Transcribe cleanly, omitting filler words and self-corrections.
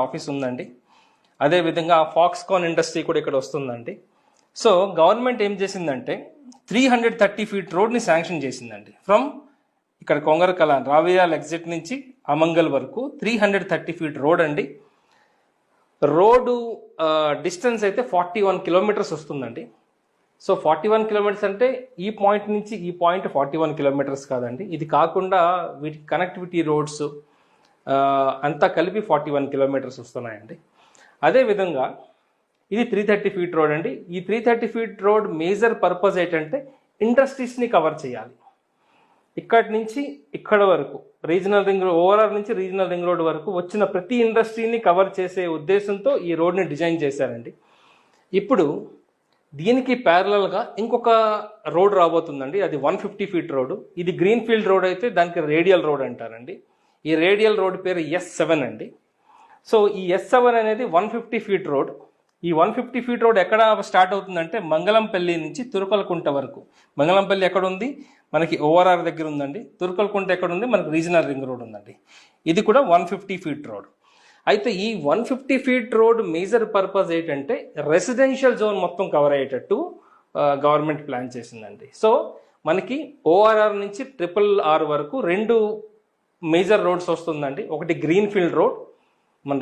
Office ఉందండి. అదేవిధంగా Foxconn industry కూడా ఇక్కడ వస్తుందండి. సో గవర్నమెంట్ ఏం చేసిందంటే 330 ఫీట్ రోడ్ని శాంక్షన్ చేసిందండి. ఫ్రమ్ ఇక్కడ కొంగరకలాన్ రావియాల్ ఎగ్జిట్ నుంచి అమంగల్ వరకు 330 ఫీట్ రోడ్ అండి. రోడ్డు డిస్టెన్స్ అయితే 41 కిలోమీటర్స్ వస్తుందండి. సో 41 కిలోమీటర్స్ అంటే ఈ పాయింట్ నుంచి ఈ పాయింట్ 41 కిలోమీటర్స్ కాదండి. ఇది కాకుండా వీటి కనెక్టివిటీ రోడ్స్ అంతా కలిపి 41 కిలోమీటర్స్ వస్తున్నాయండి. అదేవిధంగా ఇది 330 ఫీట్ రోడ్ అండి. ఈ 330 ఫీట్ రోడ్ మేజర్ పర్పస్ ఏంటంటే ఇండస్ట్రీస్ని కవర్ చేయాలి. ఇక్కడి నుంచి ఇక్కడ వరకు రీజనల్ రింగ్ రోడ్, ఓవరాల్ నుంచి రీజనల్ రింగ్ రోడ్ వరకు వచ్చిన ప్రతి ఇండస్ట్రీని కవర్ చేసే ఉద్దేశంతో ఈ రోడ్ని డిజైన్ చేశారండి. ఇప్పుడు దీనికి ప్యారలల్గా ఇంకొక రోడ్ రాబోతుందండి. అది 150 ఫీట్ రోడ్. ఇది గ్రీన్ ఫీల్డ్ రోడ్ అయితే దానికి రేడియల్ రోడ్ అంటారండి. ఈ రేడియల్ రోడ్ పేరు S7 అండి. సో ఈ S7 అనేది 150 ఫీట్ రోడ్. ఈ 150 ఫీట్ రోడ్ ఎక్కడ స్టార్ట్ అవుతుందంటే మంగళంపల్లి నుంచి తురకలకుంట వరకు. మంగళంపల్లి ఎక్కడ ఉంది? మనకి ORR దగ్గర ఉందండి. తురకలకుంట ఎక్కడ ఉంది? మనకి రీజనల్ రింగ్ రోడ్ ఉందండి. ఇది కూడా 150 ఫీట్ రోడ్. అయితే ఈ 150 ఫీట్ రోడ్ మేజర్ పర్పస్ ఏంటంటే రెసిడెన్షియల్ జోన్ మొత్తం కవర్ అయ్యేటట్టు గవర్నమెంట్ ప్లాన్ చేసిందండి. సో మనకి ORR నుంచి RRR వరకు 2 మేజర్ రోడ్స్ వస్తుందండి. ఒకటి గ్రీన్ ఫీల్డ్ రోడ్, మన